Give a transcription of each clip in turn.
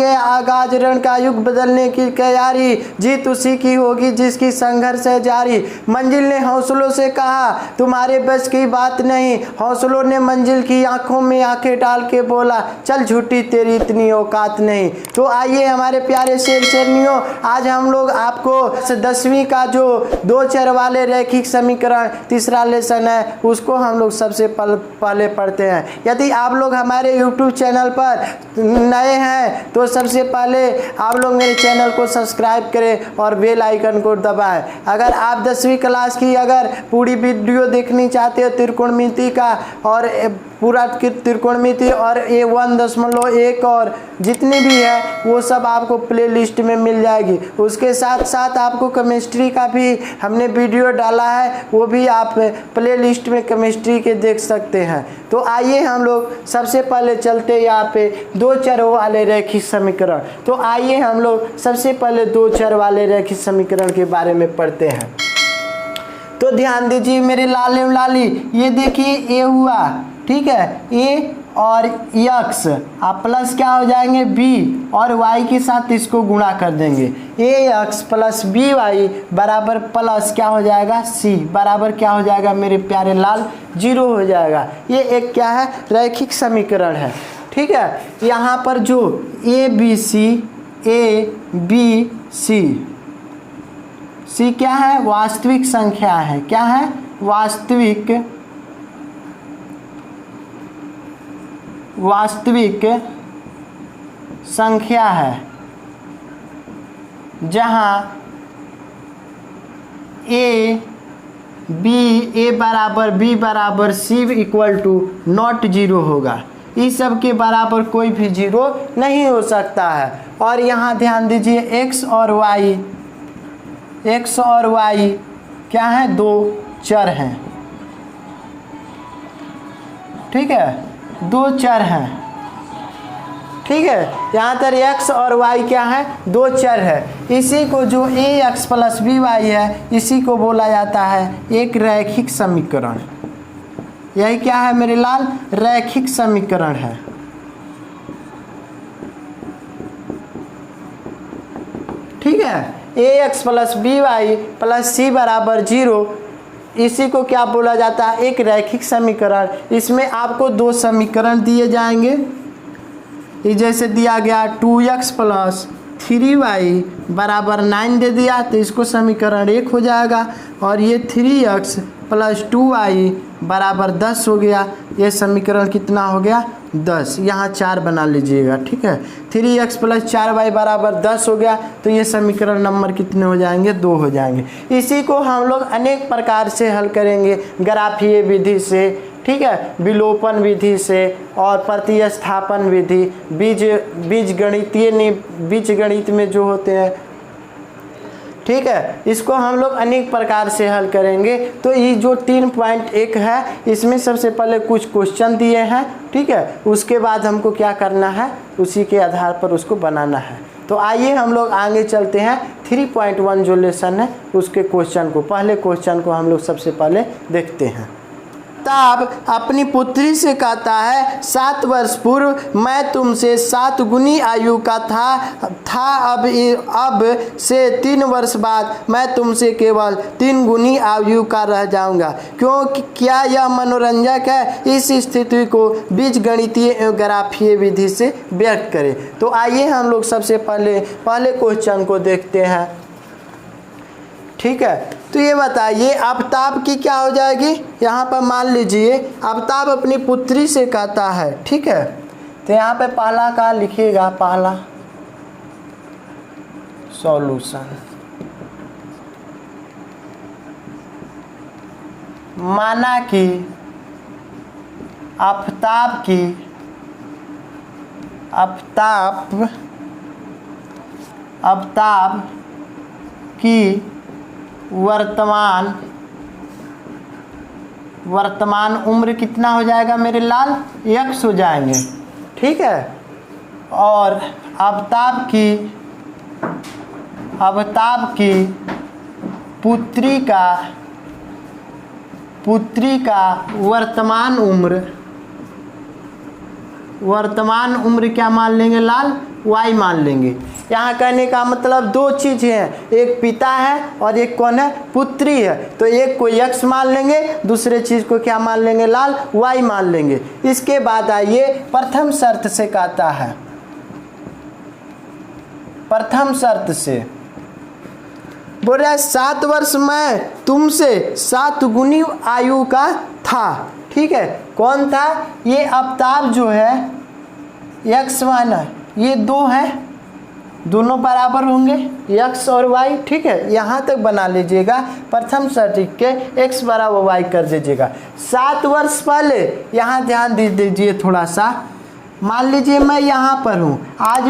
है आगाज रण का युग बदलने की तैयारी, जीत उसी की होगी जिसकी संघर्ष है जारी। मंजिल ने हौसलों से कहा तुम्हारे बस की बात नहीं, हौसलों ने मंजिल की आंखों में आंखें डाल के बोला चल झूठी तेरी इतनी औकात नहीं। तो आइए हमारे प्यारे शेर शेरनियों, आज हम लोग आपको 10वीं का जो दो चर वाले रैखिक समीकरण तीसरा लेसन है उसको हम लोग सबसे पहले पढ़ते हैं। यदि आप लोग हमारे YouTube चैनल पर नए हैं तो सबसे पहले आप लोग मेरे चैनल को सब्सक्राइब करें और बेल आइकन को दबाएं। अगर आप 10वीं क्लास की अगर पूरी वीडियो देखनी चाहते हो त्रिकोणमिति का और पूरा त्रिकोणमिति और A1.1 और जितनी भी है वो सब आपको प्लेलिस्ट में मिल जाएगी। उसके साथ साथ आपको केमिस्ट्री का भी हमने वीडियो डाला है, वो भी आप प्लेलिस्ट में केमिस्ट्री के देख सकते हैं। तो आइए हम लोग सबसे पहले चलते यहाँ पे दो चर वाले रैखिक समीकरण। तो आइए हम लोग सबसे पहले दो चर वाले रैखिक समीकरण के बारे में पढ़ते हैं। तो ध्यान दीजिए मेरे लाल एवं लाली, ये देखिए ए हुआ, ठीक है, ए और यक्स आप प्लस क्या हो जाएंगे बी और वाई के साथ इसको गुणा कर देंगे। ए एक्स प्लस बी वाई बराबर प्लस क्या हो जाएगा सी बराबर क्या हो जाएगा मेरे प्यारे लाल 0 हो जाएगा। ये एक क्या है रैखिक समीकरण है, ठीक है। यहाँ पर जो ए बी सी क्या है वास्तविक संख्या है, क्या है वास्तविक संख्या है, जहाँ ए बराबर बी बराबर सी इक्वल टू नॉट 0 होगा। इस सब के बराबर कोई भी 0 नहीं हो सकता है। और यहाँ ध्यान दीजिए एक्स और वाई क्या है दो चर हैं, ठीक है, दो चर हैं, ठीक है। यहाँ पर x और y क्या है दो चर है। इसी को जो ए एक्स प्लस बी वाई है इसी को बोला जाता है एक रैखिक समीकरण। यही क्या है मेरे लाल रैखिक समीकरण है, ठीक है। A X plus B Y plus C बराबर 0, इसी को क्या बोला जाता है एक रैखिक समीकरण। इसमें आपको दो समीकरण दिए जाएंगे, ये जैसे दिया गया 2x प्लस 3y बराबर 9 दे दिया तो इसको समीकरण 1 हो जाएगा। और ये 3x प्लस 2y बराबर 10 हो गया, ये समीकरण कितना हो गया 10, यहाँ 4 बना लीजिएगा, ठीक है। 3x प्लस 4y बराबर 10 हो गया तो ये समीकरण नंबर कितने हो जाएंगे 2 हो जाएंगे। इसी को हम लोग अनेक प्रकार से हल करेंगे, ग्राफीय विधि से, ठीक है, विलोपन विधि से और प्रतिस्थापन विधि, बीज गणित में जो होते हैं, ठीक है, इसको हम लोग अनेक प्रकार से हल करेंगे। तो ये जो 3.1 है इसमें सबसे पहले कुछ क्वेश्चन दिए हैं, ठीक है, उसके बाद हमको क्या करना है उसी के आधार पर उसको बनाना है। तो आइए हम लोग आगे चलते हैं 3.1 जो लेसन है उसके क्वेश्चन को, पहले क्वेश्चन को हम लोग सबसे पहले देखते हैं। ताब अपनी पुत्री से कहता है 7 वर्ष पूर्व मैं तुमसे 7 गुनी आयु का था अब से 3 वर्ष बाद मैं तुमसे केवल 3 गुनी आयु का रह जाऊंगा। क्योंकि क्या यह मनोरंजक है? इस स्थिति को बीजगणितीय एवं ग्राफीय विधि से व्यक्त करें। तो आइए हम लोग सबसे पहले क्वेश्चन को देखते हैं, ठीक है। तो ये बताइए आफ्ताब की क्या हो जाएगी, यहाँ पर मान लीजिए आफ्ताब अपनी पुत्री से कहता है, ठीक है। तो यहाँ पे पहला का लिखिएगा, पहला सॉल्यूशन, माना कि आफ्ताब की वर्तमान उम्र कितना हो जाएगा मेरे लाल x हो जाएंगे, ठीक है। और आफ्ताब की पुत्री का वर्तमान उम्र क्या मान लेंगे लाल y मान लेंगे। यहाँ कहने का मतलब दो चीज़ें हैं, एक पिता है और एक कौन है, पुत्री है। तो एक को x मान लेंगे, दूसरे चीज़ को क्या मान लेंगे लाल, y मान लेंगे। इसके बाद आइए प्रथम शर्त से कहता है, प्रथम शर्त से बोल रहा है 7 वर्ष मैं तुमसे 7 गुनी आयु का था। ठीक है, कौन था, ये अवताप जो है x माइनस ये 2 है, दोनों बराबर होंगे x और y। ठीक है, यहाँ तक बना लीजिएगा। प्रथम शर्त के x बराबर y कर दीजिएगा। 7 वर्ष पहले, यहाँ ध्यान दे दीजिए थोड़ा सा, मान लीजिए मैं यहाँ पर हूँ, आज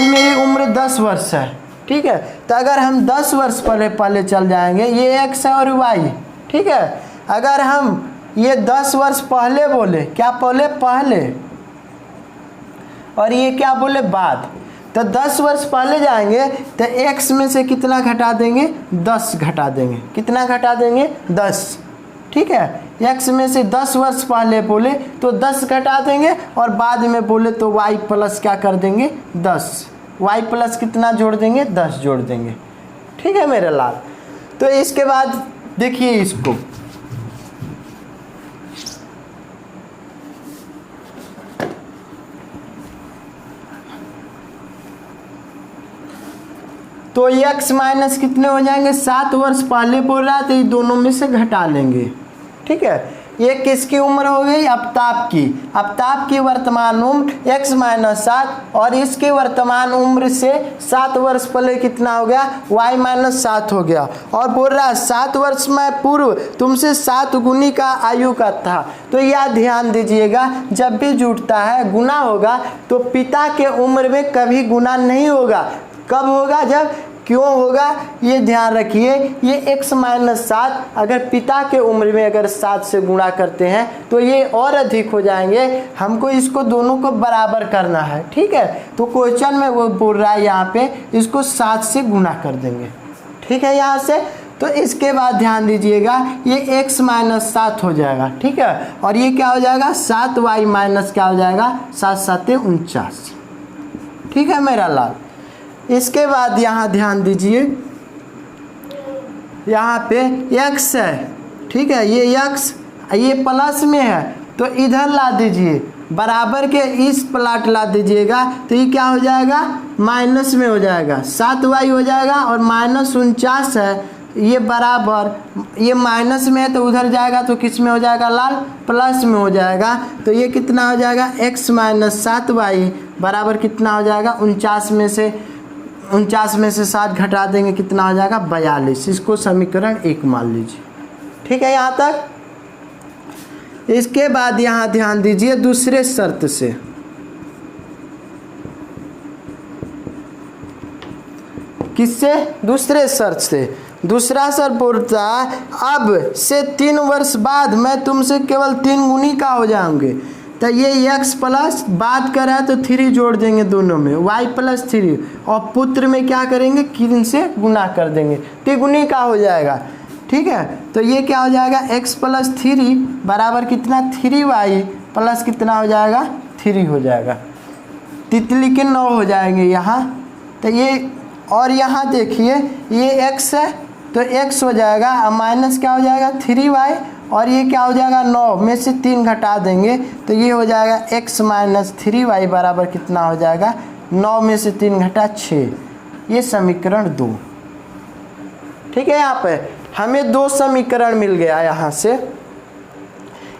मेरी उम्र 10 वर्ष है। ठीक है, तो अगर हम 10 वर्ष पहले चल जाएंगे, ये x है और y। ठीक है, अगर हम ये 10 वर्ष पहले बोले, क्या बोले पहले, और ये क्या बोले बाद, तो 10 वर्ष पहले जाएंगे तो x में से कितना घटा देंगे, 10 घटा देंगे। कितना घटा देंगे, 10। ठीक है, x में से 10 वर्ष पहले बोले तो 10 घटा देंगे, और बाद में बोले तो y प्लस क्या कर देंगे, 10। y प्लस कितना जोड़ देंगे, 10 जोड़ देंगे। ठीक है मेरे लाल। तो इसके बाद देखिए इसको, तो x माइनस कितने हो जाएंगे, 7 वर्ष पहले बोल रहा है तो ये दोनों में से घटा लेंगे। ठीक है, ये किसकी उम्र हो गई, अवताप की। अवताप की वर्तमान उम्र x माइनस 7 और इसके वर्तमान उम्र से 7 वर्ष पहले कितना हो गया, y माइनस 7 हो गया। और बोल रहा है 7 वर्ष में पूर्व तुमसे 7 गुनी का आयु का था। तो यह ध्यान दीजिएगा, जब भी जुड़ता है गुना होगा तो पिता के उम्र में कभी गुना नहीं होगा। कब होगा, जब, क्यों होगा, ये ध्यान रखिए। ये x माइनस 7 अगर पिता के उम्र में अगर 7 से गुणा करते हैं तो ये और अधिक हो जाएंगे। हमको इसको दोनों को बराबर करना है। ठीक है, तो क्वेश्चन में वो बोल रहा है यहाँ पे इसको 7 से गुणा कर देंगे। ठीक है, यहाँ से तो इसके बाद ध्यान दीजिएगा, ये x माइनस 7 हो जाएगा। ठीक है, और ये क्या हो जाएगा, 7y माइनस क्या हो जाएगा, 7 7 49। ठीक है मेरा लाल। इसके बाद यहाँ ध्यान दीजिए, यहाँ पे x है। ठीक है, ये x ये प्लस में है तो इधर ला दीजिए, बराबर के इस प्लाट ला दीजिएगा तो ये क्या हो जाएगा, माइनस में हो जाएगा, 7y हो जाएगा। और माइनस 49 है, ये बराबर, ये माइनस में है तो उधर जाएगा तो किस में हो जाएगा लाल, प्लस में हो जाएगा। तो ये कितना हो जाएगा, x माइनस 7y बराबर कितना हो जाएगा, 49 में से 7 घटा देंगे, कितना हो जाएगा, 42। इसको समीकरण 1 मान लीजिए। ठीक है यहाँ तक। इसके बाद यहाँ ध्यान दीजिए दूसरे शर्त से, किससे, दूसरे शर्त से। दूसरा शर्त बोलता है अब से 3 वर्ष बाद मैं तुमसे केवल 3 गुनी का हो जाऊंगे। तो ये x प्लस बात कर रहा है तो 3 जोड़ देंगे दोनों में, y प्लस 3, और पुत्र में क्या करेंगे, किन से गुना कर देंगे, तिगुनी का हो जाएगा। ठीक है, तो ये क्या हो जाएगा, x प्लस 3 बराबर कितना, 3y प्लस कितना हो जाएगा, 3 हो जाएगा। तितली के 9 हो जाएंगे यहाँ। तो ये, और यहाँ देखिए ये x है तो x हो जाएगा, अब माइनस क्या हो जाएगा, 3y, और ये क्या हो जाएगा, 9 में से 3 घटा देंगे तो ये हो जाएगा x माइनस 3y बराबर कितना हो जाएगा, 9 में से 3 घटा 6। ये समीकरण 2। ठीक है, यहाँ पे हमें 2 समीकरण मिल गया यहाँ से।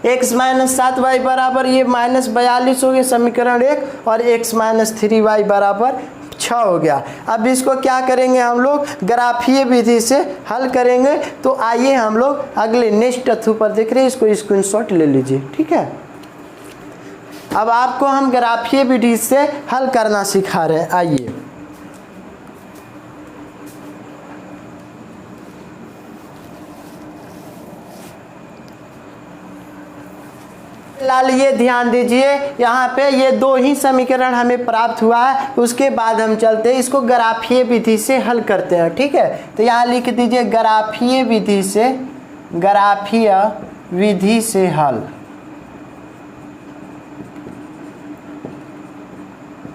x माइनस 7y बराबर ये माइनस 42 हो गया समीकरण 1, और x माइनस 3y बराबर 6 हो गया। अब इसको क्या करेंगे हम लोग, ग्राफीय विधि से हल करेंगे। तो आइए हम लोग अगले नेक्स्ट तथ्य पर देख रहे हैं, इसको स्क्रीनशॉट ले लीजिए। ठीक है, अब आपको हम ग्राफीय विधि से हल करना सिखा रहे हैं। आइए, लाल ये ध्यान दीजिए, यहाँ पे ये 2 ही समीकरण हमें प्राप्त हुआ है। उसके बाद हम चलते हैं इसको ग्राफीय विधि से हल करते हैं। ठीक है, तो यहाँ लिख दीजिए ग्राफीय विधि से हल।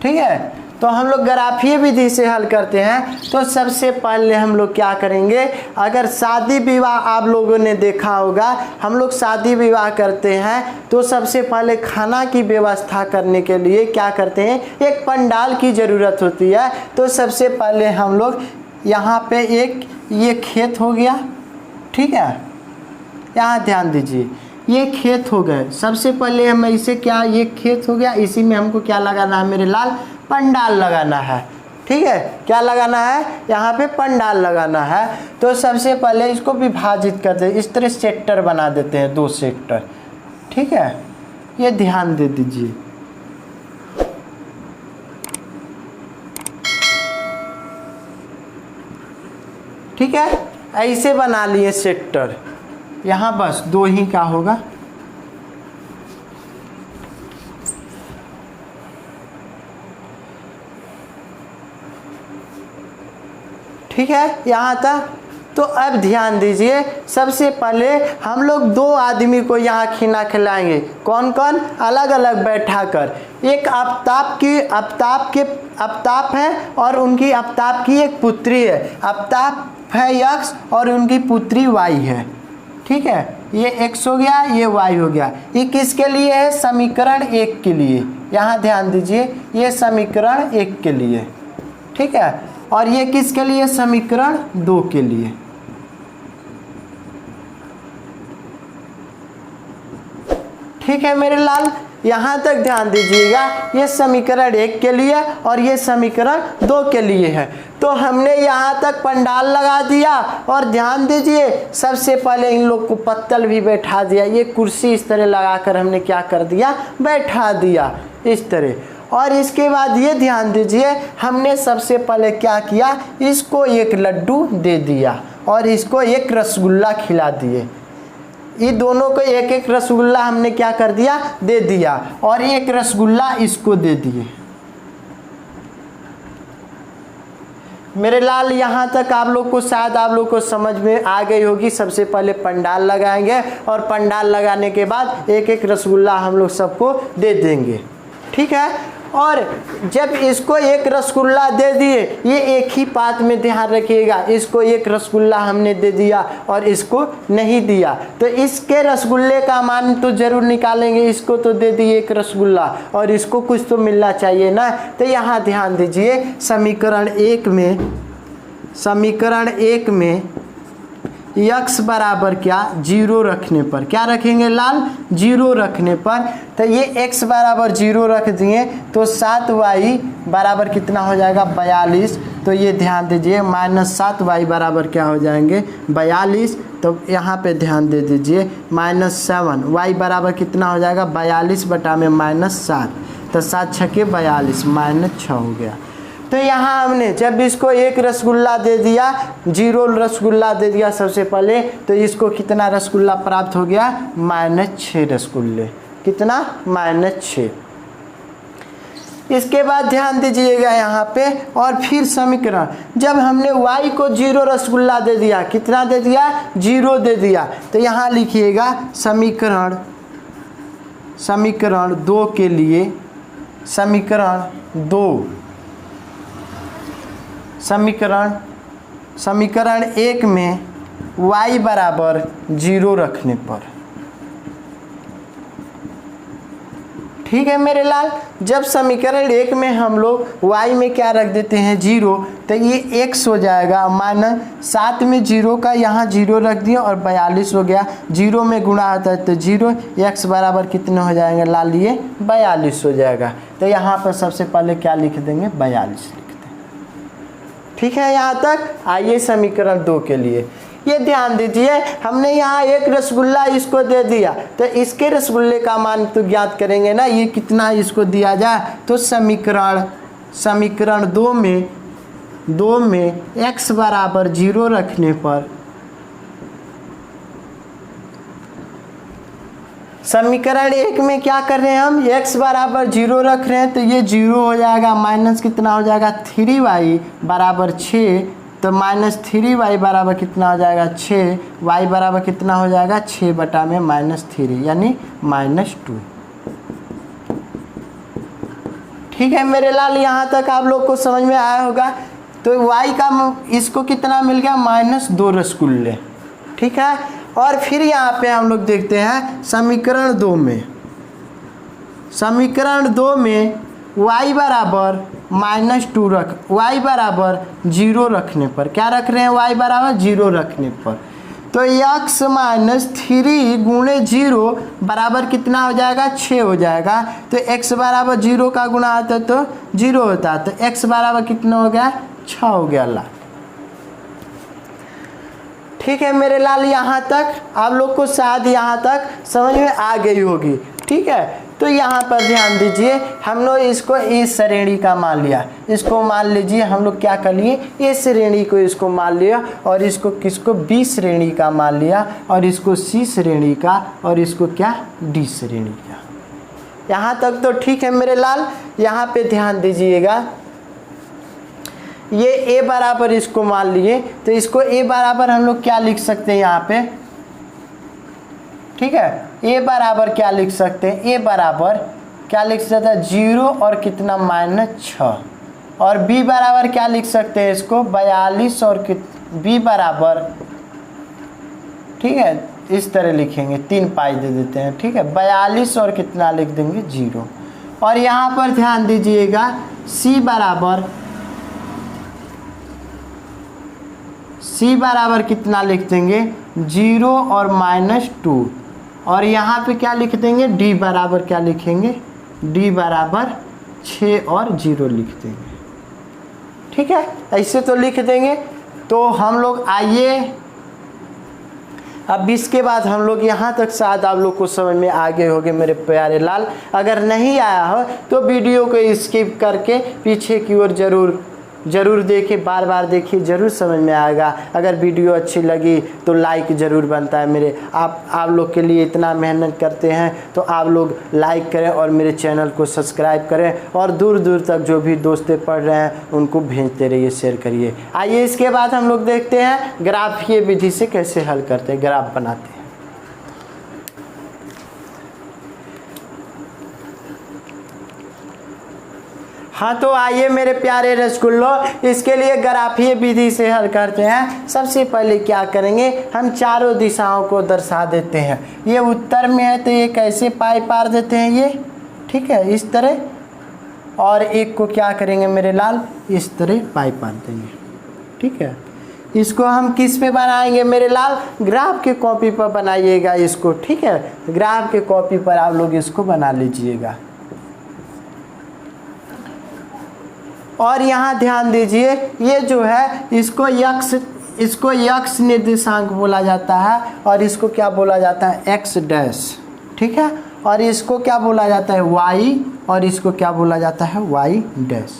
ठीक है। तो हम लोग ग्राफीय विधि से हल करते हैं। तो सबसे पहले हम लोग क्या करेंगे, अगर शादी विवाह आप लोगों ने देखा होगा, हम लोग शादी विवाह करते हैं तो सबसे पहले खाना की व्यवस्था करने के लिए क्या करते हैं, एक पंडाल की ज़रूरत होती है। तो सबसे पहले हम लोग यहाँ पे एक ये खेत हो गया, ठीक है, यहाँ ध्यान दीजिए, ये खेत हो गए। सबसे पहले हम इसे क्या, ये खेत हो गया, इसी में हमको क्या लगाना है मेरे लाल, पंडाल लगाना है। ठीक है, क्या लगाना है, यहाँ पे पंडाल लगाना है। तो सबसे पहले इसको विभाजित करते हैं, इस तरह सेक्टर बना देते हैं, 2 सेक्टर। ठीक है, ये ध्यान दे दीजिए। ठीक है, ऐसे बना लिए सेक्टर, यहाँ बस 2 ही का होगा। ठीक है, यहाँ तक। तो अब ध्यान दीजिए, सबसे पहले हम लोग 2 आदमी को यहाँ खाना खिलाएंगे। कौन कौन, अलग अलग बैठा कर। एक आफ्ताब है और उनकी आफ्ताब की एक पुत्री है। आफ्ताब है यक्स और उनकी पुत्री वाई है। ठीक है, ये एक्स हो गया, ये वाई हो गया। ये किसके लिए है, समीकरण 1 के लिए। यहाँ ध्यान दीजिए, ये समीकरण 1 के लिए। ठीक है, और ये किसके लिए, समीकरण 2 के लिए। ठीक है मेरे लाल, यहाँ तक ध्यान दीजिएगा, ये समीकरण 1 के लिए और ये समीकरण 2 के लिए है। तो हमने यहाँ तक पंडाल लगा दिया और ध्यान दीजिए, सबसे पहले इन लोग को पत्तल भी बैठा दिया। ये कुर्सी इस तरह लगाकर हमने क्या कर दिया, बैठा दिया इस तरह। और इसके बाद ये ध्यान दीजिए, हमने सबसे पहले क्या किया, इसको एक लड्डू दे दिया और इसको एक रसगुल्ला खिला दिए। ये दोनों को एक एक रसगुल्ला हमने क्या कर दिया, दे दिया, और एक रसगुल्ला इसको दे दिए। मेरे लाल, यहाँ तक आप लोग को शायद आप लोग को समझ में आ गई होगी। सबसे पहले पंडाल लगाएंगे और पंडाल लगाने के बाद एक एक रसगुल्ला हम लोग सबको दे देंगे। ठीक है, और जब इसको एक रसगुल्ला दे दिए, ये एक ही बात में ध्यान रखिएगा, इसको एक रसगुल्ला हमने दे दिया और इसको नहीं दिया, तो इसके रसगुल्ले का मान तो जरूर निकालेंगे। इसको तो दे दिए एक रसगुल्ला और इसको कुछ तो मिलना चाहिए ना। तो यहाँ ध्यान दीजिए, समीकरण 1 में यक्स बराबर क्या, 0 रखने पर, क्या रखेंगे लाल, 0 रखने पर। तो ये x बराबर 0 रख दिए तो 7y बराबर कितना हो जाएगा, 42। तो ये ध्यान दीजिए, -7y बराबर क्या हो जाएंगे, 42। तो यहाँ पे ध्यान दे दीजिए, -7y बराबर कितना हो जाएगा, 42 बटा में -7। तो 7 छके 42, -6 हो गया। तो यहाँ हमने जब इसको एक रसगुल्ला दे दिया, 0 रसगुल्ला दे दिया सबसे पहले, तो इसको कितना रसगुल्ला प्राप्त हो गया, -6 रसगुल्ले। कितना, -6। इसके बाद ध्यान दीजिएगा यहाँ पे, और फिर समीकरण, जब हमने y को 0 रसगुल्ला दे दिया, कितना दे दिया, 0 दे दिया। तो यहाँ लिखिएगा समीकरण 2 के लिए, समीकरण 1 में y बराबर 0 रखने पर। ठीक है मेरे लाल, जब समीकरण 1 में हम लोग y में क्या रख देते हैं, 0, तो ये x हो जाएगा, -7 में 0 का यहाँ 0 रख दिया और 42 हो गया। 0 में गुणा होता है तो 0, x बराबर कितने हो जाएंगे लाल, ये 42 हो जाएगा। तो यहाँ पर सबसे पहले क्या लिख देंगे, 42 लिख दें। ठीक है, यहाँ तक। आइए समीकरण 2 के लिए, ये ध्यान दीजिए, हमने यहाँ एक रसगुल्ला इसको दे दिया, तो इसके रसगुल्ले का मान तो ज्ञात करेंगे ना, ये कितना इसको दिया जाए। तो समीकरण 2 में x बराबर 0 रखने पर, समीकरण 1 में क्या कर रहे हैं हम, x बराबर 0 रख रहे हैं, तो ये 0 हो जाएगा, माइनस कितना हो जाएगा, 3y बराबर 6। तो -3y बराबर कितना हो जाएगा, 6। y बराबर कितना हो जाएगा, 6 बटा में -3 यानी -2। ठीक ठीक है मेरे लाल, यहाँ तक आप लोग को समझ में आया होगा। तो y का इसको कितना मिल गया, -2 रसगुल्ले। ठीक है, और फिर यहाँ पे हम लोग देखते हैं समीकरण 2 में। समीकरण 2 में y बराबर -2 y बराबर 0 रखने पर, क्या रख रहे हैं, y बराबर 0 रखने पर, तो x -3 गुणे 0 बराबर कितना हो जाएगा, 6 हो जाएगा। तो x बराबर 0 का गुणा आता तो 0 होता है, तो x बराबर कितना हो गया, 6 हो गया लाल। ठीक है मेरे लाल, यहाँ तक आप लोग को शायद यहाँ तक समझ में आ गई होगी। ठीक है, तो यहाँ पर ध्यान दीजिए, हम लोग इसको इस श्रेणी का मान लिया, इसको मान लीजिए हम लोग क्या कर लिए, इस श्रेणी को इसको मान लिया, और इसको किसको, बी श्रेणी का मान लिया, और इसको सी श्रेणी का, और इसको क्या, डी श्रेणी का। यहाँ तक तो ठीक है मेरे लाल। यहाँ पे ध्यान दीजिएगा, ये ए बराबर इसको मान लिए, तो इसको ए बराबर हम लोग क्या लिख सकते हैं यहाँ पे, ठीक है, ए बराबर क्या लिख सकते हैं, ए बराबर क्या लिख सकते हैं, 0 और कितना, -6, और बी बराबर क्या लिख सकते हैं इसको, 42 और बी बराबर, ठीक है, इस तरह लिखेंगे, 3 पाई दे देते हैं। ठीक है, 42 और कितना लिख देंगे, 0। और यहाँ पर ध्यान दीजिएगा, सी बराबर कितना लिख देंगे, 0 और -2, और यहाँ पे क्या लिख देंगे, डी बराबर क्या लिखेंगे, डी बराबर 6 और 0 लिख देंगे। ठीक है, ऐसे तो लिख देंगे। तो हम लोग आइए, अब इसके बाद हम लोग यहाँ तक शायद आप लोग को समझ में आ गए होंगे मेरे प्यारे लाल। अगर नहीं आया हो तो वीडियो को स्किप करके पीछे की ओर ज़रूर देखिए, बार बार देखिए, ज़रूर समझ में आएगा। अगर वीडियो अच्छी लगी तो लाइक ज़रूर बनता है मेरे, आप लोग के लिए इतना मेहनत करते हैं, तो आप लोग लाइक करें और मेरे चैनल को सब्सक्राइब करें, और दूर दूर तक जो भी दोस्तें पढ़ रहे हैं उनको भेजते रहिए, शेयर करिए। आइए इसके बाद हम लोग देखते हैं ग्राफीय विधि से कैसे हल करते हैं, ग्राफ बनाते हैं। हाँ, तो आइए मेरे प्यारे रसगुल्लों, इसके लिए ग्राफीय विधि से हल करते हैं। सबसे पहले क्या करेंगे, हम चारों दिशाओं को दर्शा देते हैं। ये उत्तर में है तो ये कैसे पाई पार देते हैं, ये ठीक है, इस तरह, और एक को क्या करेंगे मेरे लाल, इस तरह पाई पार देंगे। ठीक है, इसको हम किस पे बनाएंगे मेरे लाल, ग्राफ के कॉपी पर बनाइएगा इसको। ठीक है, ग्राफ के कॉपी पर आप लोग इसको बना लीजिएगा। और यहाँ ध्यान दीजिए, ये जो है इसको यक्स निर्देशांक बोला जाता है, और इसको क्या बोला जाता है, एक्स डैश। ठीक है, और इसको क्या बोला जाता है, वाई, और इसको क्या बोला जाता है, वाई डैश।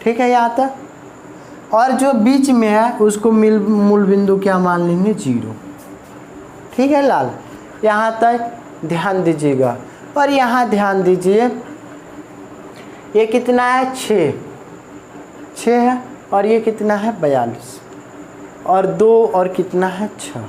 ठीक है यहाँ तक, और जो बीच में है उसको मूल बिंदु क्या मान लेंगे, 0। ठीक है लाल, यहाँ तक ध्यान दीजिएगा। और यहाँ ध्यान दीजिए, ये कितना है, 6 है, और ये कितना है, 42, और 2 और कितना है, 6।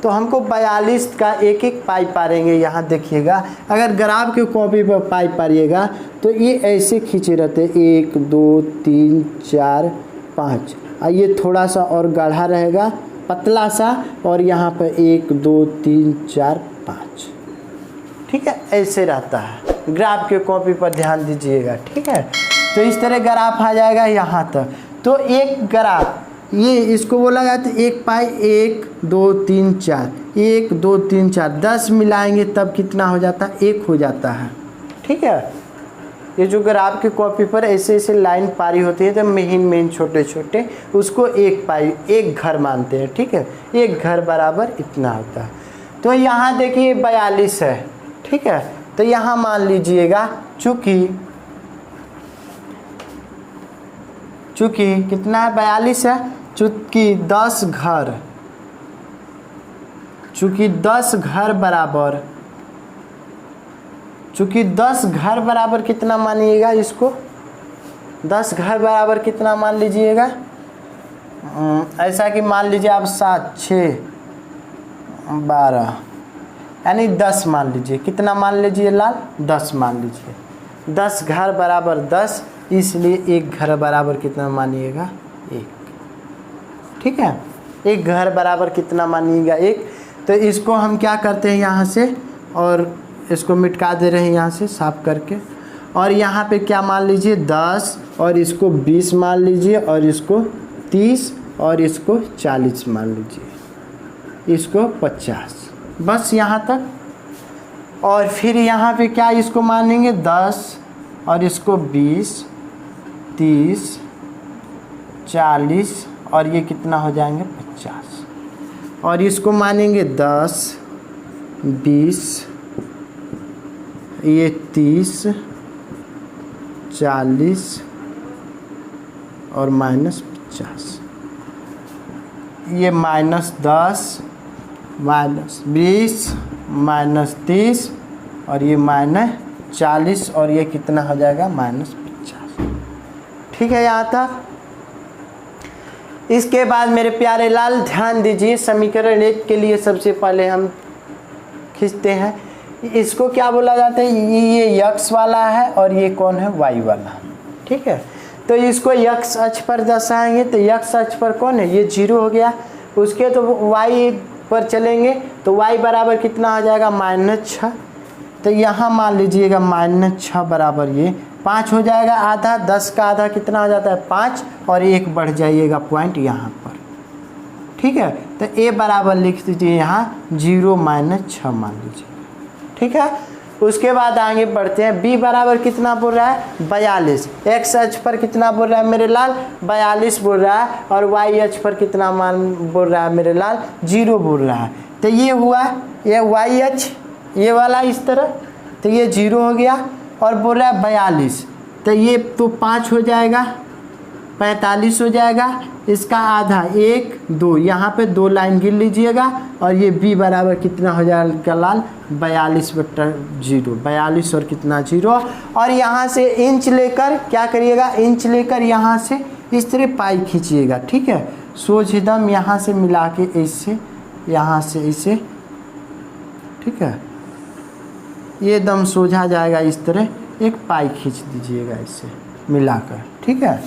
तो हमको 42 का एक एक पाई पारेंगे। यहाँ देखिएगा, अगर ग्राफ के कॉपी पर पाई पारिएगा तो ये ऐसे खींचे रहते, 1 2 3 4 5, और ये थोड़ा सा और गाढ़ा रहेगा, पतला सा, और यहाँ पर 1 2 3 4 5। ठीक है, ऐसे रहता है। ग्राफ के कॉपी पर ध्यान दीजिएगा। ठीक है, तो इस तरह ग्राफ आ जाएगा यहाँ तक। तो एक ग्राफ, ये इसको बोला जाता है 1 पाई, 1 2 3 4, 1 2 3 4, 10 मिलाएंगे तब कितना हो जाता है, 1 हो जाता है। ठीक है, ये जो ग्राफ की कॉपी पर ऐसे ऐसे लाइन पारी होती है, तो महीन छोटे छोटे, उसको 1 पाई, 1 घर मानते हैं। ठीक है, 1 घर बराबर इतना होता है। तो यहाँ देखिए 42 है। ठीक है, तो यहाँ मान लीजिएगा, चूँकि कितना है, 42 है, चूँकि 10 घर बराबर कितना मानिएगा इसको, 10 घर बराबर कितना मान लीजिएगा, ऐसा कि मान लीजिए आप 7 6 12, यानी 10 मान लीजिए। कितना मान लीजिए लाल, 10 मान लीजिए। 10 घर बराबर 10, इसलिए एक घर बराबर कितना मानिएगा 1। ठीक है, एक घर बराबर कितना मानिएगा 1। तो इसको हम क्या करते हैं यहाँ से, और इसको मिटका दे रहे हैं यहाँ से साफ करके। और यहाँ पे क्या मान लीजिए 10, और इसको 20 मान लीजिए, और इसको 30, और इसको 40 मान लीजिए, इसको 50, बस यहाँ तक। और फिर यहाँ पे क्या इसको मानेंगे 10, और इसको 20, 30, 40, और ये कितना हो जाएंगे 50। और इसको मानेंगे 10, 20, ये 30, 40 और -50, ये -10, -20, -30, और ये -40, और ये कितना हो जाएगा -50। ठीक है यहाँ तक। इसके बाद मेरे प्यारे लाल ध्यान दीजिए, समीकरण 1 के लिए सबसे पहले हम खींचते हैं। इसको क्या बोला जाता है, ये x वाला है और ये कौन है y वाला। ठीक है, तो इसको x अक्ष पर दर्शाएंगे, तो x अक्ष पर कौन है, ये 0 हो गया। उसके तो y पर चलेंगे तो y बराबर कितना आ जाएगा -6। तो यहाँ मान लीजिएगा -6 बराबर ये 5 हो जाएगा आधा, 10 का आधा कितना हो जाता है 5, और 1 बढ़ जाइएगा पॉइंट यहाँ पर। ठीक है, तो a बराबर लिख दीजिए यहाँ 0 -6 मान लीजिए। ठीक है, उसके बाद आगे बढ़ते हैं। b बराबर कितना बोल रहा है 42, x अक्ष पर कितना बोल रहा है मेरे लाल 42 बोल रहा है, और y अक्ष पर कितना मान बोल रहा है मेरे लाल 0 बोल रहा है। तो ये हुआ, ये y अक्ष ये वाला इस तरह, तो ये 0 हो गया, और बोल रहा है 42, तो ये तो 5 हो जाएगा, 45 हो जाएगा, इसका आधा 1 2, यहाँ पे 2 लाइन गिन लीजिएगा, और ये b बराबर कितना हो जाएगा लाल 42/0, 42 और कितना 0। और यहाँ से इंच लेकर क्या करिएगा, इंच लेकर यहाँ से इस तरह पाई खींचिएगा। ठीक है, सोझ एकदम यहाँ से मिला के इससे, यहाँ से इसे, ठीक है, ये दम सोझा जाएगा इस तरह, एक पाई खींच दीजिएगा इससे मिलाकर। ठीक है,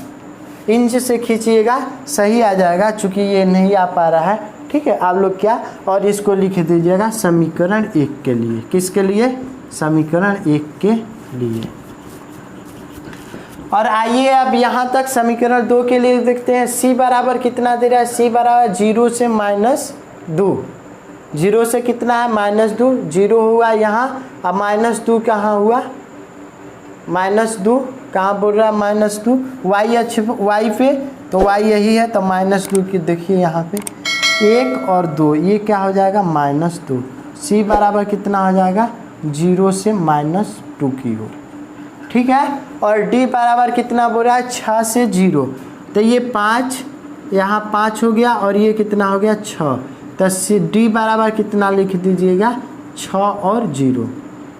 इंच से खींचिएगा, सही आ जाएगा, चूँकि ये नहीं आ पा रहा है। ठीक है, आप लोग क्या, और इसको लिख दीजिएगा समीकरण 1 के लिए। किसके लिए, समीकरण 1 के लिए। और आइए अब यहाँ तक समीकरण 2 के लिए देखते हैं। c बराबर कितना दे रहा है, c बराबर 0 से -2, 0 से कितना है -2, 0 हुआ यहाँ, अब -2 कहाँ हुआ, -2 कहाँ बोल रहा है -2, y अक्ष y पे, तो y यही है, तो -2 की देखिए यहाँ पे 1 और 2, ये क्या हो जाएगा -2। c बराबर कितना हो जाएगा 0 से -2 की ओर। ठीक है, और d बराबर कितना बोल रहा है 6 से 0, तो ये 5, यहाँ 5 हो गया, और ये कितना हो गया 6, तो d बराबर कितना लिख दीजिएगा 6 और 0।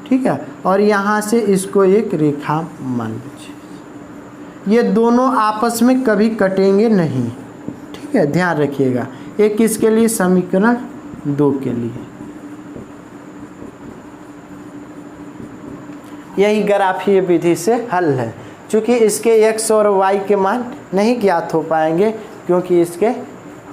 ठीक है, और यहाँ से इसको एक रेखा मान लीजिए। ये दोनों आपस में कभी कटेंगे नहीं। ठीक है, ध्यान रखिएगा। एक किसके लिए, समीकरण 2 के लिए। यही ग्राफीय विधि से हल है। चूँकि इसके x और y के मान नहीं ज्ञात हो पाएंगे, क्योंकि इसके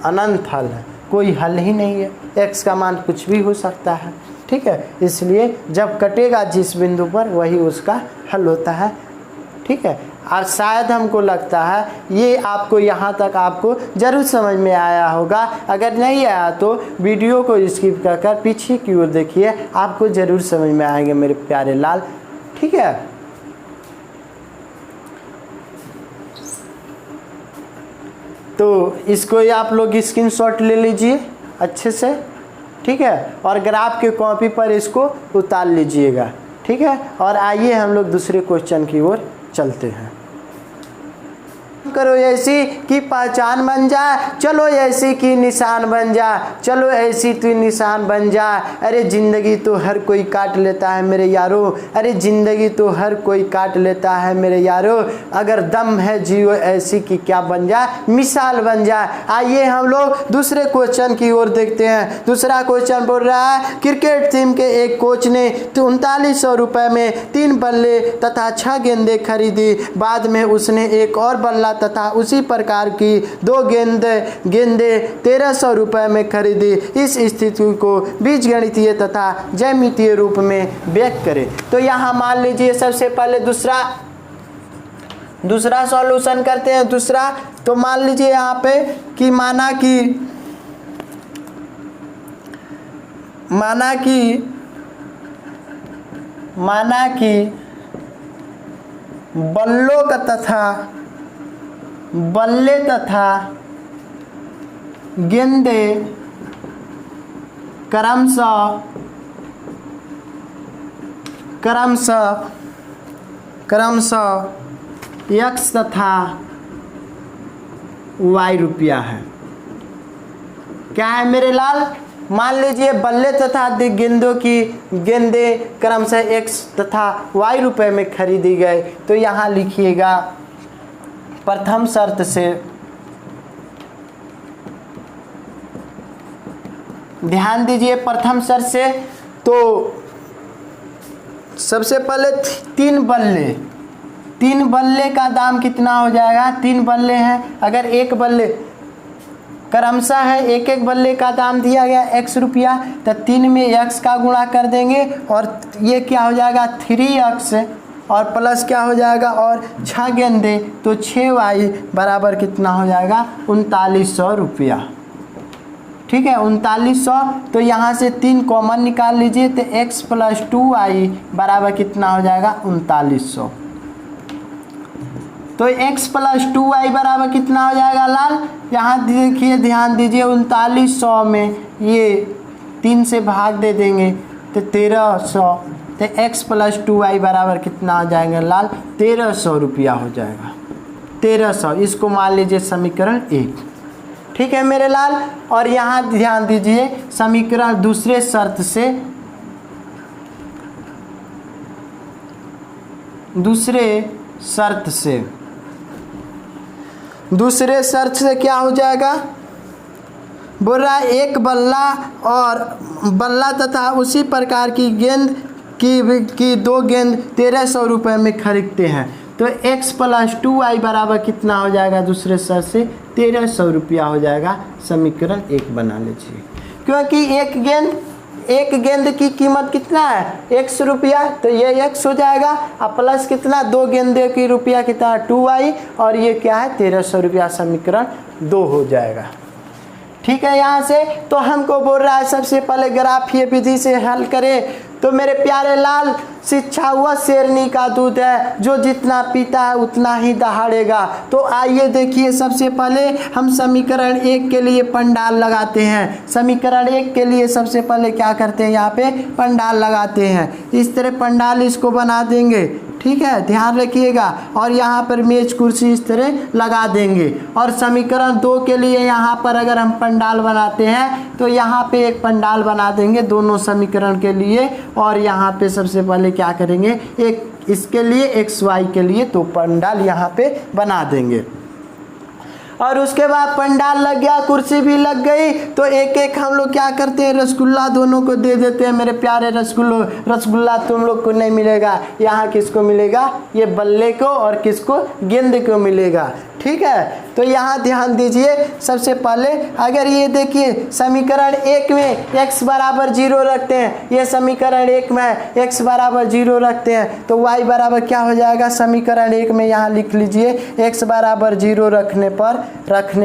अनंत हल है, कोई हल ही नहीं है, x का मान कुछ भी हो सकता है। ठीक है, इसलिए जब कटेगा जिस बिंदु पर वही उसका हल होता है। ठीक है, और शायद हमको लगता है ये आपको यहाँ तक आपको ज़रूर समझ में आया होगा। अगर नहीं आया तो वीडियो को स्किप कर पीछे की ओर देखिए, आपको ज़रूर समझ में आएंगे मेरे प्यारे लाल। ठीक है, तो इसको आप लोग स्क्रीनशॉट ले लीजिए अच्छे से। ठीक है, और ग्राफ के कॉपी पर इसको उतार लीजिएगा। ठीक है, और आइए हम लोग दूसरे क्वेश्चन की ओर चलते हैं। करो ऐसी कि पहचान बन जाए, चलो ऐसी की निशान बन जाए, चलो ऐसी तू निशान बन जाए। अरे ज़िंदगी तो हर कोई काट लेता है मेरे यारो, अरे ज़िंदगी तो हर कोई काट लेता है मेरे यारो, अगर दम है जियो ऐसी कि क्या बन जाए, मिसाल बन जाए। आइए हम लोग दूसरे क्वेश्चन की ओर देखते हैं। दूसरा क्वेश्चन बोल रहा है, क्रिकेट टीम के एक कोच ने 3900 रुपये में 3 बल्ले तथा 6 गेंदें खरीदी, बाद में उसने एक और बल्ला तथा उसी प्रकार की 2 गेंदें 1300 रुपये में खरीदी। इस स्थिति को बीजगणितीय तथा ज्यामितीय रूप में व्यक्त करें। तो यहाँ मान लीजिए सबसे पहले दूसरा सॉल्यूशन करते हैं। दूसरा तो मान लीजिए यहाँ पे कि माना कि बल्ले तथा गेंदें क्रमशः x तथा y रुपया है। क्या है मेरे लाल? मान लीजिए बल्ले तथा गेंदें क्रमशः x तथा y रुपये में खरीदी गए। तो यहाँ लिखिएगा प्रथम शर्त से, ध्यान दीजिए प्रथम शर्त से। तो सबसे पहले 3 बल्ले का दाम कितना हो जाएगा? 3 बल्ले हैं, अगर एक बल्ले क्रमशः है, एक बल्ले का दाम दिया गया x रुपया, तो 3 में x का गुणा कर देंगे और ये क्या हो जाएगा 3x और प्लस क्या हो जाएगा और 6 गेंदें, तो 6y बराबर कितना हो जाएगा 3900 रुपया। ठीक है 3900। तो यहाँ से 3 कॉमन निकाल लीजिए, तो x + 2y बराबर कितना हो जाएगा 3900। तो x + 2y बराबर कितना हो जाएगा लाल? यहाँ देखिए ध्यान दीजिए 3900 में ये 3 से भाग दे देंगे तो 1300, तो x + 2y बराबर कितना हो जाएगा लाल? 1300 रुपया हो जाएगा। 1300, इसको मान लीजिए समीकरण 1। ठीक है मेरे लाल। और यहाँ ध्यान दीजिए समीकरण दूसरे शर्त से क्या हो जाएगा? बोल रहा है एक बल्ला तथा उसी प्रकार की गेंद की 2 गेंद 1300 रुपये में खरीदते हैं। तो x + 2y बराबर कितना हो जाएगा? दूसरे शर्त से 1300 रुपया हो जाएगा। समीकरण 1 बना लीजिए, क्योंकि एक गेंद की कीमत कितना है? x रुपया, तो ये x हो जाएगा और प्लस कितना 2 गेंदे की रुपया कितना 2y और ये क्या है 1300 रुपया। समीकरण 2 हो जाएगा। ठीक है, यहाँ से तो हमको बोल रहा है सबसे पहले ग्राफीय विधि से हल करें। तो मेरे प्यारे लाल, शिक्षा वह शेरनी का दूध है जो जितना पीता है उतना ही दहाड़ेगा। तो आइए देखिए सबसे पहले हम समीकरण 1 के लिए पंडाल लगाते हैं। समीकरण 1 के लिए सबसे पहले क्या करते हैं? यहाँ पे पंडाल लगाते हैं। इस तरह पंडाल इसको बना देंगे। ठीक है, ध्यान रखिएगा। और यहाँ पर मेज कुर्सी इस तरह लगा देंगे। और समीकरण 2 के लिए यहाँ पर अगर हम पंडाल बनाते हैं तो यहाँ पे एक पंडाल बना देंगे दोनों समीकरण के लिए। और यहाँ पे सबसे पहले क्या करेंगे? एक इसके लिए xy के लिए तो पंडाल यहाँ पे बना देंगे। और उसके बाद पंडाल लग गया, कुर्सी भी लग गई, तो एक एक हम लोग क्या करते हैं? रसगुल्ला दोनों को दे देते हैं। मेरे प्यारे रसगुल्ला तुम लोग को नहीं मिलेगा। यहाँ किसको मिलेगा? ये बल्ले को, और किसको? गेंद को मिलेगा। ठीक है, तो यहाँ ध्यान दीजिए सबसे पहले अगर ये देखिए समीकरण 1 में x बराबर 0 रखते हैं, ये समीकरण 1 में x बराबर 0 रखते हैं, तो y बराबर क्या हो जाएगा? समीकरण 1 में यहाँ लिख लीजिए x बराबर 0 रखने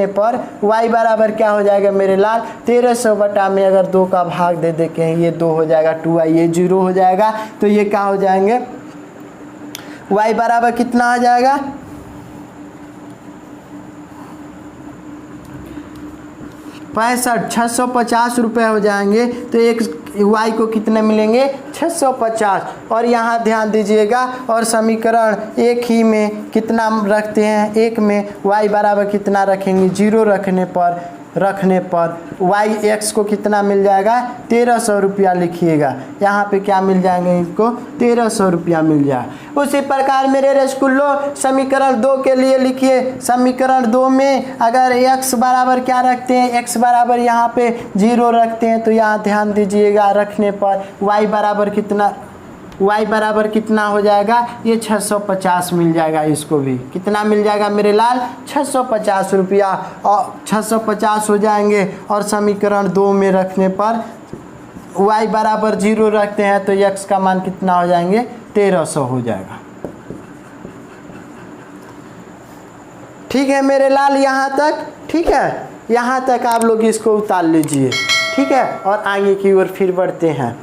पर y बराबर क्या हो जाएगा मेरे लाल? 1300 बटा में अगर 2 का भाग दे देते हैं, ये 2 हो जाएगा, 2y ये 0 हो जाएगा। तो ये क्या हो जाएंगे? y बराबर कितना आ जाएगा? 65 650 रुपये हो जाएंगे। तो एक y को कितने मिलेंगे 650। और यहाँ ध्यान दीजिएगा और समीकरण एक ही में कितना रखते हैं, एक में y बराबर कितना रखेंगे 0 रखने पर y x को कितना मिल जाएगा 1300 रुपया लिखिएगा। यहाँ पे क्या मिल जाएंगे इनको 1300 रुपया मिल जाए। उसी प्रकार मेरे रसगुल्लो समीकरण 2 के लिए लिखिए। समीकरण 2 में अगर x बराबर क्या रखते हैं, x बराबर यहाँ पे 0 रखते हैं तो यहाँ ध्यान दीजिएगा रखने पर y बराबर कितना हो जाएगा, ये 650 मिल जाएगा। इसको भी कितना मिल जाएगा मेरे लाल 650 रुपया और 650 हो जाएंगे। और समीकरण 2 में रखने पर y बराबर 0 रखते हैं तो x का मान कितना हो जाएंगे 1300 हो जाएगा। ठीक है मेरे लाल यहाँ तक, ठीक है यहाँ तक आप लोग इसको उतार लीजिए, ठीक है। और आगे की ओर फिर बढ़ते हैं।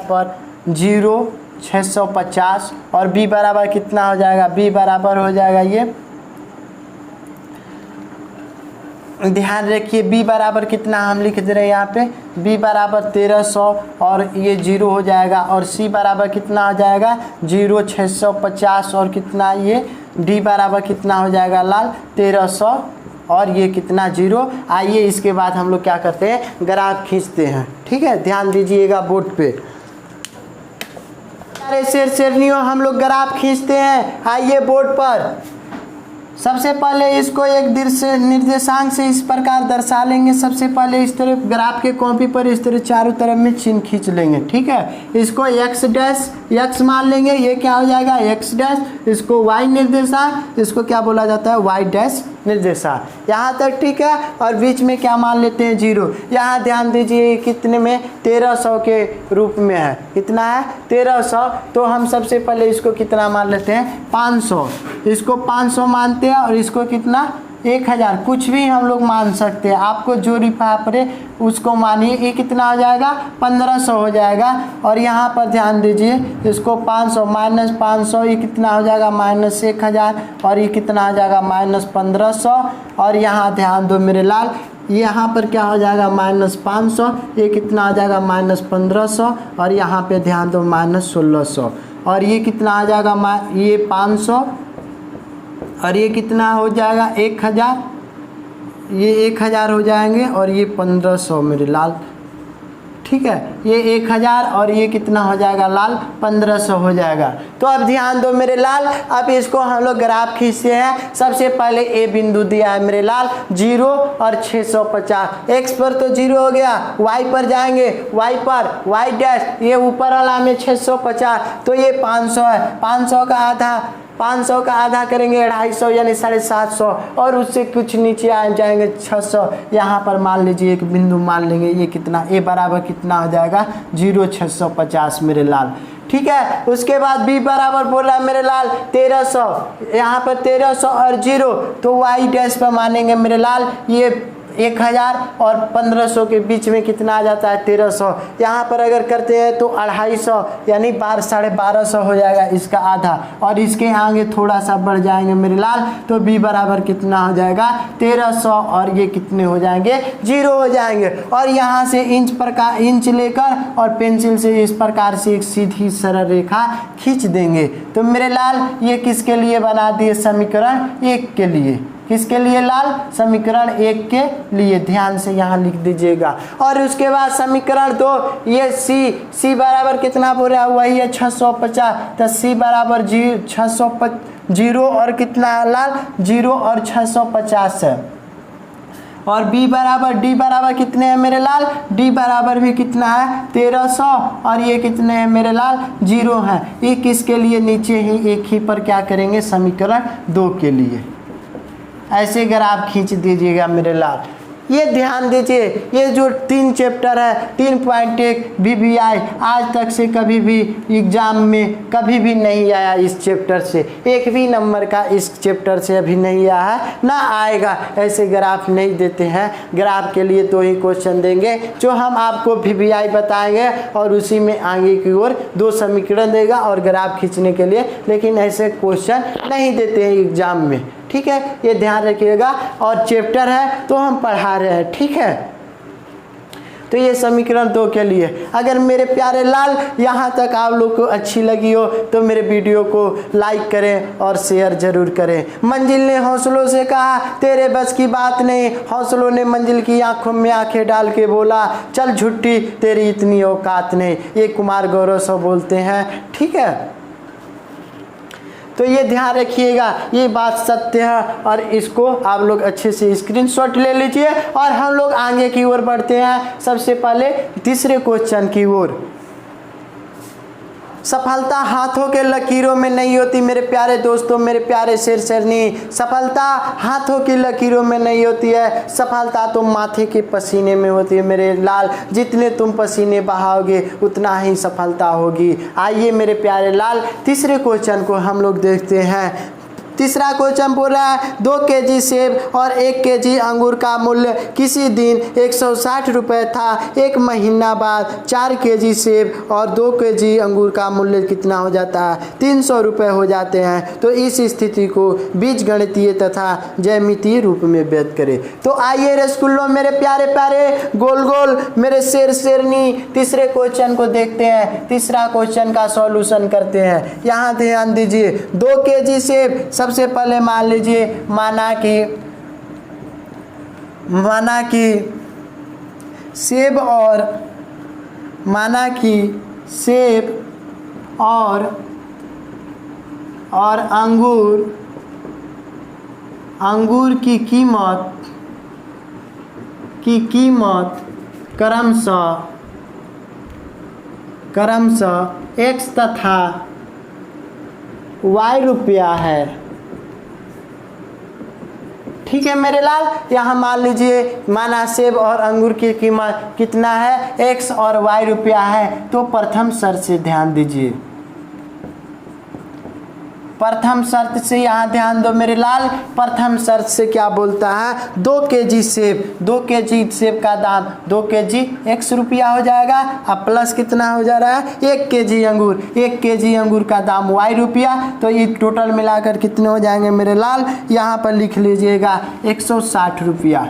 पर 0 650 और b बराबर कितना हो जाएगा, b बराबर हो जाएगा ये, ध्यान रखिए b बराबर कितना हम लिख दे रहे हैं यहाँ पे, b बराबर 1300 और ये 0 हो जाएगा। और c बराबर कितना हो जाएगा 0 650 और कितना ये d बराबर कितना हो जाएगा लाल 1300 और ये कितना 0। आइए इसके बाद हम लोग क्या करते हैं ग्राफ खींचते हैं, ठीक है। ध्यान दीजिएगा बोर्ड पे श्रेणियों हम लोग ग्राफ खींचते हैं। आइए बोर्ड पर सबसे पहले इसको एक निर्देशांक से इस प्रकार दर्शा लेंगे। सबसे पहले इस तरह ग्राफ के कॉपी पर इस तरह चारों तरफ में चिन्ह खींच लेंगे, ठीक है। इसको x डैश x मान लेंगे, ये क्या हो जाएगा x डैश, इसको y निर्देशांक, इसको क्या बोला जाता है y डैश निर्देशांक। यहाँ तक ठीक है। और बीच में क्या मान लेते हैं 0। यहाँ ध्यान दीजिए कितने में 1300 के रूप में है, कितना है 1300। तो हम सबसे पहले इसको कितना मान लेते हैं 500, इसको 500 मानते हैं और इसको कितना 1000, कुछ भी हम लोग मान सकते हैं। आपको जो रिफा पड़े उसको मानिए। ये कितना हो जाएगा 1500 हो जाएगा। और यहाँ पर ध्यान दीजिए इसको 500 माइनस 500 ये कितना हो जाएगा -1000 और ये कितना हो जाएगा -1500। और यहाँ ध्यान दो मेरे लाल, यहाँ पर क्या हो जाएगा -500, ये कितना हो जाएगा -1500 और यहाँ पे ध्यान दो -1600। और ये कितना आ जाएगा ये 500 और ये कितना हो जाएगा 1000, ये 1000 हो जाएंगे और ये 1500 मेरे लाल, ठीक है। ये 1000 और ये कितना हो जाएगा लाल 1500 हो जाएगा। तो अब ध्यान दो मेरे लाल, अब इसको हम लोग ग्राफ खींचते हैं। सबसे पहले ए बिंदु दिया है मेरे लाल 0 और 650। एक्स पर तो 0 हो गया, वाई पर जाएंगे, वाई पर वाई डैश, ये ऊपर वाला में 650 तो ये 500 है। 500 का आधा करेंगे 250 यानी 750 और उससे कुछ नीचे आ जाएंगे 600। यहाँ पर मान लीजिए एक बिंदु मान लेंगे, ये कितना ए बराबर कितना हो जाएगा 0 650 मेरे लाल, ठीक है। उसके बाद बी बराबर बोल रहा है मेरे लाल 1300, यहाँ पर 1300 और 0 तो वाई डैश पर मानेंगे मेरे लाल ये 1000 और 1500 के बीच में कितना आ जाता है 1300। यहाँ पर अगर करते हैं तो 250 यानी 1250 हो जाएगा इसका आधा। और इसके आगे थोड़ा सा बढ़ जाएंगे मेरे लाल तो b बराबर कितना हो जाएगा 1300 और ये कितने हो जाएंगे 0 हो जाएंगे। और यहाँ से इंच लेकर और पेंसिल से इस प्रकार से एक सीधी सरल रेखा खींच देंगे। तो मेरे लाल ये किसके लिए बना दिए समीकरण 1 के लिए, किसके लिए लाल समीकरण 1 के लिए, ध्यान से यहाँ लिख दीजिएगा। और उसके बाद समीकरण 2 ये c बराबर कितना बोल रहा है वही है 650 तो c बराबर 0 और कितना लाल 0 और 650 है। और d बराबर कितने हैं मेरे लाल, d बराबर भी कितना है 1300 और ये कितने हैं मेरे लाल 0 है। ये किसके लिए नीचे ही एक ही पर क्या करेंगे समीकरण 2 के लिए। ऐसे ग्राफ खींच दीजिएगा मेरे लाल। ये ध्यान दीजिए, ये जो 3 चैप्टर है 3.1 VBI आज तक से कभी भी एग्जाम में कभी भी नहीं आया। इस चैप्टर से एक भी नंबर का इस चैप्टर से अभी नहीं आया है, ना आएगा। ऐसे ग्राफ नहीं देते हैं। ग्राफ के लिए 2 ही क्वेश्चन देंगे जो हम आपको VBI बताएंगे और उसी में आगे की ओर 2 समीकरण देगा और ग्राफ खींचने के लिए, लेकिन ऐसे क्वेश्चन नहीं देते हैं एग्जाम में। ठीक है, ये ध्यान रखिएगा। और चैप्टर है तो हम पढ़ा रहे हैं। ठीक है, तो ये समीकरण 2 के लिए। अगर मेरे प्यारे लाल यहाँ तक आप लोग को अच्छी लगी हो तो मेरे वीडियो को लाइक करें और शेयर जरूर करें। मंजिल ने हौसलों से कहा तेरे बस की बात नहीं, हौसलों ने मंजिल की आंखों में आंखें डाल के बोला चल झुट्टी तेरी इतनी औकात नहीं। ये कुमार गौरव साहब बोलते हैं। ठीक है, तो ये ध्यान रखिएगा, ये बात सत्य है और इसको आप लोग अच्छे से स्क्रीनशॉट ले लीजिए। और हम लोग आगे की ओर बढ़ते हैं। सबसे पहले तीसरे क्वेश्चन की ओर। सफलता हाथों के लकीरों में नहीं होती मेरे प्यारे दोस्तों, मेरे प्यारे शेरनी। सफलता हाथों की लकीरों में नहीं होती है, सफलता तो माथे के पसीने में होती है मेरे लाल। जितने तुम पसीने बहाओगे उतना ही सफलता होगी। आइए मेरे प्यारे लाल तीसरे क्वेश्चन को हम लोग देखते हैं। तीसरा क्वेश्चन बोल रहा है 2 केजी सेब और 1 केजी अंगूर का मूल्य किसी दिन 160 रुपये था, एक महीना बाद 4 केजी सेब और 2 केजी अंगूर का मूल्य कितना हो जाता है? 300 रुपये हो जाते हैं। तो इस स्थिति को बीजगणितीय तथा ज्यामितीय रूप में व्यक्त करें। तो आइए रसगुल्लो मेरे प्यारे प्यारे गोल गोल मेरे शेरनी तीसरे क्वेश्चन को देखते हैं। तीसरा क्वेश्चन का सॉल्यूशन करते हैं। यहाँ ध्यान दीजिए, 2 केजी सेब, सबसे पहले मान लीजिए माना कि सेब और अंगूर की कीमत क्रमशः X तथा Y रुपया है। ठीक है मेरे लाल, यहाँ मान लीजिए माना सेब और अंगूर की कीमत कितना है? X और Y रुपया है। तो प्रथम शर्त से ध्यान दीजिए, प्रथम शर्त से यहाँ ध्यान दो मेरे लाल। प्रथम शर्त से क्या बोलता है? 2 केजी सेब का दाम 2 केजी X रुपया हो जाएगा। अब प्लस कितना हो जा रहा है? 1 केजी अंगूर का दाम Y रुपया। तो ये टोटल मिलाकर कितने हो जाएंगे मेरे लाल? यहाँ पर लिख लीजिएगा 160 रुपया।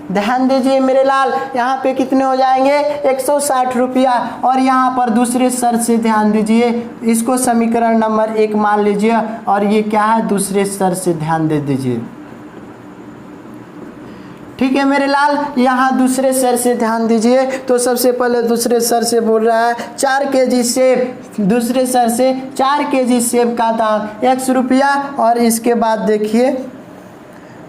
ध्यान दीजिए मेरे लाल, यहाँ पे कितने हो जाएंगे? 160 रुपया। और यहाँ पर दूसरे शर्त से ध्यान दीजिए, इसको समीकरण नंबर 1 मान लीजिए और ये क्या है? दूसरे शर्त से ध्यान दे दीजिए। ठीक है मेरे लाल, यहाँ दूसरे शर्त से ध्यान दीजिए। तो सबसे पहले दूसरे शर्त से बोल रहा है 4 केजी सेब, दूसरे शर्त से 4 केजी सेब का दाम X रुपया। और इसके बाद देखिए,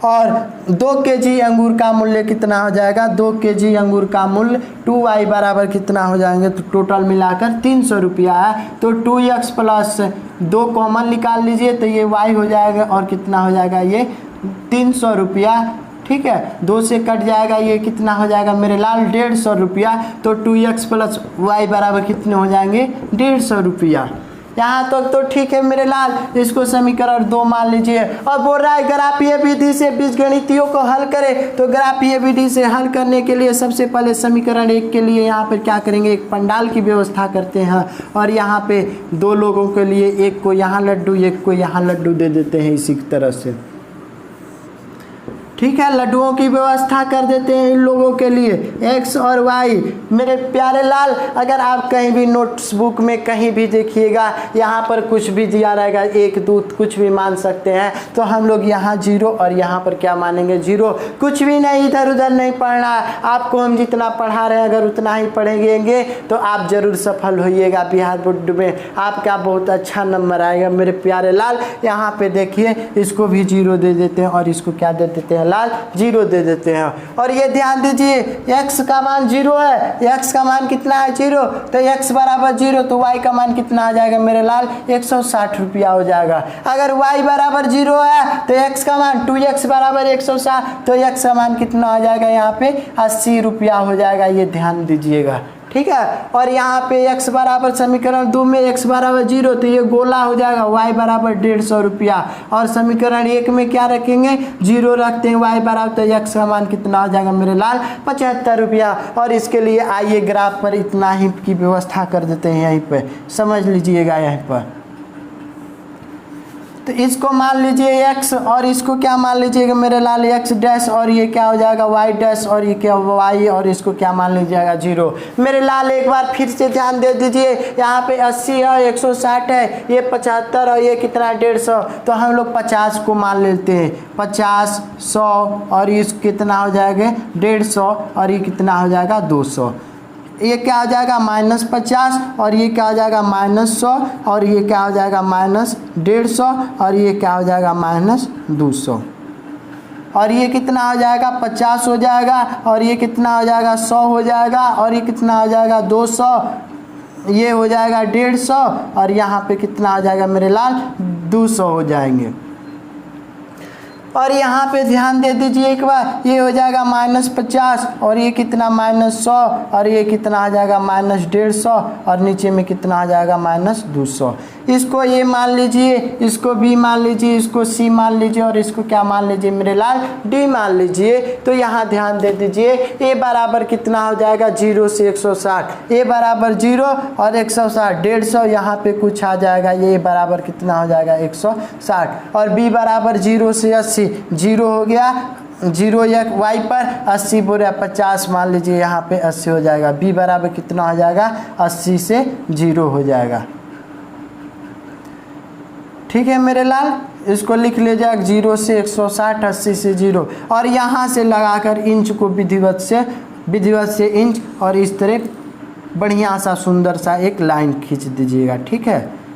और 2 केजी अंगूर का मूल्य कितना हो जाएगा? 2 केजी अंगूर का मूल्य 2y बराबर कितना हो जाएंगे? तो टोटल मिलाकर 300 रुपया है। तो 2x प्लस 2 कॉमन निकाल लीजिए तो ये y हो जाएगा और कितना हो जाएगा? ये 300 रुपया। ठीक है, 2 से कट जाएगा, ये कितना हो जाएगा मेरे लाल? 150 रुपया। तो 2x प्लस y बराबर कितने हो जाएंगे? 150 रुपया। यहाँ तक तो ठीक है मेरे लाल, इसको समीकरण 2 मान लीजिए। और बोल रहा है ग्राफीय विधि से बीजगणितियों को हल करें। तो ग्राफीय विधि से हल करने के लिए सबसे पहले समीकरण 1 के लिए यहाँ पर क्या करेंगे? एक पंडाल की व्यवस्था करते हैं और यहाँ पे 2 लोगों के लिए, एक को यहाँ लड्डू एक को यहाँ लड्डू दे देते हैं इसी तरह से। ठीक है, लड्डुओं की व्यवस्था कर देते हैं इन लोगों के लिए X और Y। मेरे प्यारे लाल, अगर आप कहीं भी नोट्सबुक में कहीं भी देखिएगा यहाँ पर कुछ भी दिया रहेगा, 1 2 कुछ भी मान सकते हैं। तो हम लोग यहाँ 0 और यहाँ पर क्या मानेंगे? 0। कुछ भी नहीं, इधर उधर नहीं पढ़ना। आपको हम जितना पढ़ा रहे हैं अगर उतना ही पढ़ेंगे तो आप ज़रूर सफल होइएगा। बिहार बोर्ड में आपका बहुत अच्छा नंबर आएगा मेरे प्यारे लाल। यहाँ पर देखिए, इसको भी 0 दे देते हैं और इसको क्या दे देते हैं? लाल 0 दे देते हैं। और ये ध्यान दीजिए x का मान 0 है, x का मान कितना है 0, तो x बराबर 0 तो y का मान कितना आ जाएगा मेरे लाल 160 रुपया हो जाएगा। अगर y बराबर 0 है तो x का मान 2x बराबर 160 तो x का मान कितना आ जाएगा यहाँ पे 80 रुपया हो जाएगा, ये ध्यान दीजिएगा। ठीक है, और यहाँ पे x बराबर समीकरण 2 में x बराबर 0 तो ये गोला हो जाएगा y बराबर 150 रुपया। और समीकरण 1 में क्या रखेंगे 0 रखते हैं y बराबर, तो x का मान कितना आ जाएगा मेरे लाल 75 रुपया। और इसके लिए आइए ग्राफ पर इतना ही की व्यवस्था कर देते हैं, यहीं पे समझ लीजिएगा। यहीं पर तो इसको मान लीजिए x और इसको क्या मान लीजिएगा मेरे लाल x डैश, और ये क्या हो जाएगा y डैश, और ये क्या y, और इसको क्या मान लीजिएगा 0। मेरे लाल एक बार फिर से ध्यान दे दीजिए, यहाँ पे 80 है, 160 है, ये 75 और ये कितना 150, तो हम लोग 50 को मान लेते हैं। 50, 100 और ये कितना हो जाएगा 150 और ये कितना हो जाएगा 200। ये क्या हो जाएगा -50 और ये क्या हो जाएगा -100 और ये क्या हो जाएगा -150 और ये क्या हो जाएगा -200। और ये कितना हो जाएगा 50 हो जाएगा और ये कितना हो जाएगा 100 हो जाएगा और ये कितना हो जाएगा 200, ये हो जाएगा 150 और यहाँ पे कितना हो जाएगा मेरे लाल 200 हो जाएंगे। और यहाँ पे ध्यान दे दीजिए एक बार, ये हो जाएगा -50 और ये कितना -100 और ये कितना आ जाएगा -150 और नीचे में कितना आ जाएगा -200। इसको ये मान लीजिए, इसको B मान लीजिए, इसको C मान लीजिए और इसको क्या मान लीजिए मेरे लाल D मान लीजिए। तो यहाँ ध्यान दे दीजिए A बराबर कितना हो जाएगा 0 से 160, A बराबर 0 और 160 150, यहाँ पे कुछ आ जाएगा, ये बराबर कितना हो जाएगा 160 और B बराबर 0 से 80, 0 हो गया 0 एक y पर 80 बोले 50 मान लीजिए, यहाँ पे 80 हो जाएगा। B बराबर कितना हो जाएगा 80 से 0 हो जाएगा। ठीक है मेरे लाल, इसको लिख लीजिए 0 से 160, 80 से 0 और यहाँ से लगाकर इंच को विधिवत से इंच और इस तरह बढ़िया सा सुंदर सा एक लाइन खींच दीजिएगा। ठीक है,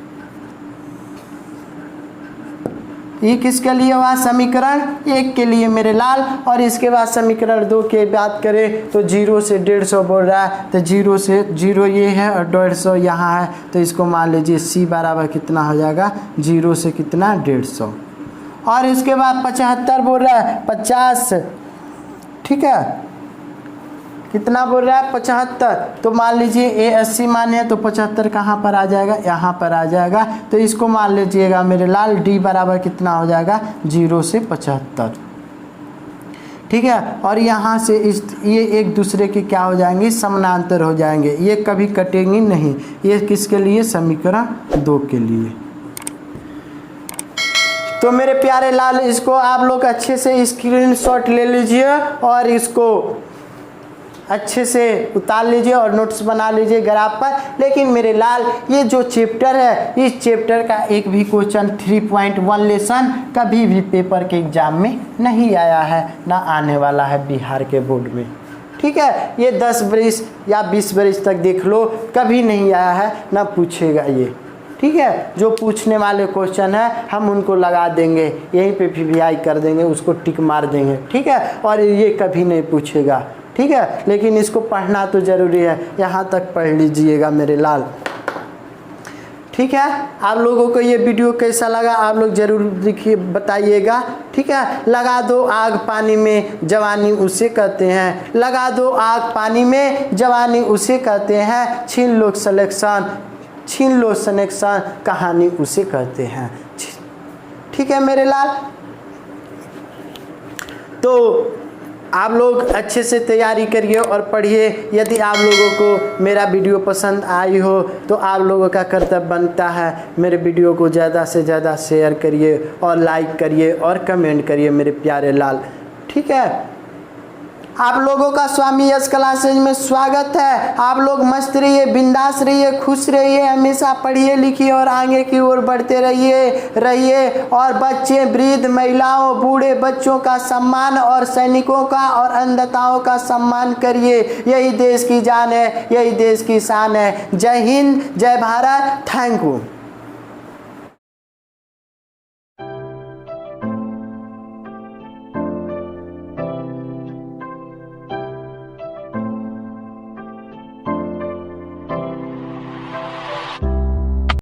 ये किसके लिए हुआ समीकरण 1 के लिए मेरे लाल। और इसके बाद समीकरण 2 की बात करें तो 0 से 150 बोल रहा है, तो 0 से 0 ये है और 150 यहाँ है, तो इसको मान लीजिए C बराबर कितना हो जाएगा 0 से कितना 150। और इसके बाद 75 बोल रहा है 50, ठीक है कितना बोल रहा है 75, तो मान लीजिए A 80 माने है तो 75 कहाँ पर आ जाएगा यहाँ पर आ जाएगा, तो इसको मान लीजिएगा मेरे लाल D बराबर कितना हो जाएगा 0 से 75। ठीक है, और यहाँ से ये एक दूसरे के क्या हो जाएंगे समानांतर हो जाएंगे, ये कभी कटेंगे नहीं। ये किसके लिए समीकरण 2 के लिए। तो मेरे प्यारे लाल इसको आप लोग अच्छे से स्क्रीनशॉट ले लीजिए और इसको अच्छे से उतार लीजिए और नोट्स बना लीजिए ग्राफ पर। लेकिन मेरे लाल ये जो चैप्टर है, इस चैप्टर का एक भी क्वेश्चन 3.1 लेसन कभी भी पेपर के एग्जाम में नहीं आया है, ना आने वाला है बिहार के बोर्ड में। ठीक है, ये 10 बरिस या 20 बरिस तक देख लो, कभी नहीं आया है, ना पूछेगा ये। ठीक है, जो पूछने वाले क्वेश्चन है हम उनको लगा देंगे, यहीं पे PVI कर देंगे, उसको टिक मार देंगे। ठीक है, और ये कभी नहीं पूछेगा। ठीक है, लेकिन इसको पढ़ना तो ज़रूरी है, यहाँ तक पढ़ लीजिएगा मेरे लाल। ठीक है, आप लोगों को ये वीडियो कैसा लगा आप लोग ज़रूर देखिए बताइएगा। ठीक है, लगा दो आग पानी में जवानी उसे कहते हैं, लगा दो आग पानी में जवानी उसे कहते हैं, छीन लो सिलेक्शन कहानी उसे कहते हैं। ठीक है मेरे लाल, तो आप लोग अच्छे से तैयारी करिए और पढ़िए। यदि आप लोगों को मेरा वीडियो पसंद आई हो तो आप लोगों का कर्तव्य बनता है मेरे वीडियो को ज़्यादा से ज़्यादा शेयर करिए और लाइक करिए और कमेंट करिए मेरे प्यारे लाल। ठीक है, आप लोगों का स्वामी यस क्लासेज में स्वागत है। आप लोग मस्त रहिए, बिंदास रहिए, खुश रहिए, हमेशा पढ़िए लिखिए और आगे की ओर बढ़ते रहिए और बच्चे, वृद्ध, महिलाओं, बूढ़े बच्चों का सम्मान और सैनिकों का और अन्नदाताओं का सम्मान करिए। यही देश की जान है, यही देश की शान है। जय हिंद, जय भारत, थैंक यू।